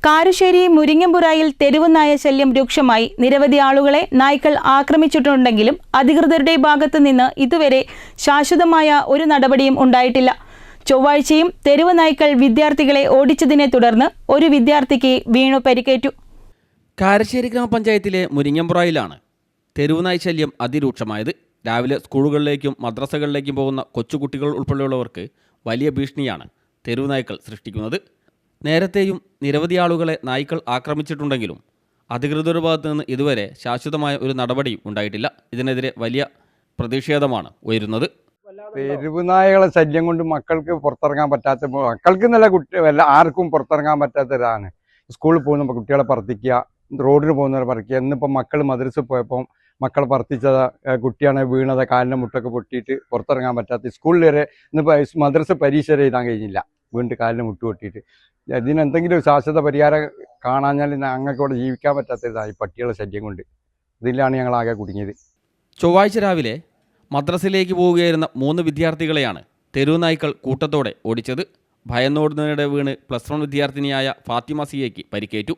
കാരശ്ശേരി മുരിങ്ങമ്പുറായിൽ തെരുവ് നായ ശല്യം രൂക്ഷമായി. നിരവധി ആളുകളെ നായ്ക്കൾ ആക്രമിച്ചിട്ടുണ്ടെങ്കിലും അധികൃതരുടെ ഭാഗത്തു നിന്ന് ഇതുവരെ ശാശ്വതമായ ഒരു നടപടിയും ഉണ്ടായിട്ടില്ല. ചൊവ്വാഴ്ചയും തെരുവ് നായ്ക്കൾ വിദ്യാർത്ഥികളെ ഓടിച്ചതിനെ തുടർന്ന് ഒരു വിദ്യാർത്ഥിക്ക് വീണു പരിക്കേറ്റു. കാരശ്ശേരി ഗ്രാമപഞ്ചായത്തിലെ മുരിങ്ങമ്പുറായിലാണ് തെരുവ് നായ് ശല്യം അതിരൂക്ഷമായത്. രാവിലെ സ്കൂളുകളിലേക്കും മദ്രസകളിലേക്കും പോകുന്ന കൊച്ചുകുട്ടികൾ ഉൾപ്പെടെയുള്ളവർക്ക് വലിയ ഭീഷണിയാണ് തെരുവ് നായ്ക്കൾ സൃഷ്ടിക്കുന്നത്. നേരത്തെയും നിരവധി ആളുകളെ നായ്ക്കൾ ആക്രമിച്ചിട്ടുണ്ടെങ്കിലും അധികൃതരുടെ ഭാഗത്തു നിന്ന് ഇതുവരെ ശാശ്വതമായ ഒരു നടപടിയും ഉണ്ടായിട്ടില്ല. ഇതിനെതിരെ വലിയ പ്രതിഷേധമാണ് ഉയരുന്നത്. തെരുവ് നായകളെ ശല്യം കൊണ്ട് മക്കൾക്ക് പുറത്തിറങ്ങാൻ പറ്റാത്ത, മക്കൾക്ക് നല്ല ആർക്കും പുറത്തിറങ്ങാൻ പറ്റാത്തതാണ്. സ്കൂളിൽ പോകുന്ന കുട്ടികളെ പറത്തിക്കുക, റോഡിന് പോകുന്നവരെ പറിക്കുക. ഇന്നിപ്പോൾ മക്കൾ മദ്രസയിൽ പോയപ്പോൾ മക്കളെ പറത്തിച്ചത് കുട്ടിയാണ് വീണത്, കാലിൻ്റെ മുട്ടൊക്കെ പൊട്ടിയിട്ട് പുറത്തിറങ്ങാൻ പറ്റാത്ത. സ്കൂളിൽ വരെ ഇന്നിപ്പോൾ മദ്രസ പരീക്ഷ എഴുതാൻ കഴിഞ്ഞില്ല, വീണ്ടും കാലിന് മുട്ട് പൊട്ടിയിട്ട്. ഇതിനെന്തെങ്കിലും ശാശ്വത പരിഹാരം കാണാഞ്ഞാൽ ഞങ്ങൾക്ക് ഇവിടെ ജീവിക്കാൻ പറ്റാത്തതായി പട്ടികളെ ശല്യം കൊണ്ട്. ഇതിലാണ് ഞങ്ങളാകെ കുടുങ്ങിയത്. ചൊവ്വാഴ്ച രാവിലെ മദ്രസയിലേക്ക് പോവുകയായിരുന്ന 3 വിദ്യാർത്ഥികളെയാണ് തെരുവ് നായ്ക്കൾ കൂട്ടത്തോടെ ഓടിച്ചത്. ഭയന്നോടുന്നതിനിടെ വീണ് +1 വിദ്യാർത്ഥിനിയായ ഫാത്തിമ സിയയ്ക്ക് പരിക്കേറ്റു.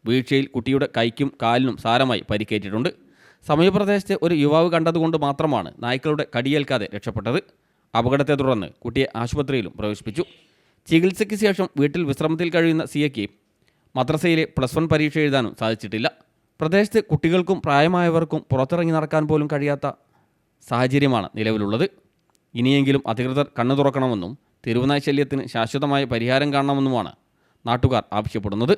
വീഴ്ചയിൽ കുട്ടിയുടെ കൈക്കും കാലിനും സാരമായി പരിക്കേറ്റിട്ടുണ്ട്. സമീപപ്രദേശത്തെ ഒരു യുവാവ് കണ്ടതുകൊണ്ട് മാത്രമാണ് നായ്ക്കളുടെ കടിയേൽക്കാതെ രക്ഷപ്പെട്ടത്. അപകടത്തെ തുടർന്ന് കുട്ടിയെ ആശുപത്രിയിലും പ്രവേശിപ്പിച്ചു. ചികിത്സയ്ക്ക് ശേഷം വീട്ടിൽ വിശ്രമത്തിൽ കഴിയുന്ന സിയയ്ക്ക് മദ്രസയിലെ +1 പരീക്ഷ എഴുതാനും സാധിച്ചിട്ടില്ല. പ്രദേശത്ത് കുട്ടികൾക്കും പ്രായമായവർക്കും പുറത്തിറങ്ങി നടക്കാൻ പോലും കഴിയാത്ത സാഹചര്യമാണ് നിലവിലുള്ളത്. ഇനിയെങ്കിലും അധികൃതർ കണ്ണു തുറക്കണമെന്നും തെരുവുനായ് ശല്യത്തിന് ശാശ്വതമായ പരിഹാരം കാണണമെന്നുമാണ് നാട്ടുകാർ ആവശ്യപ്പെടുന്നത്.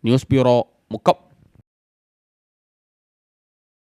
News bureau, Mukkam.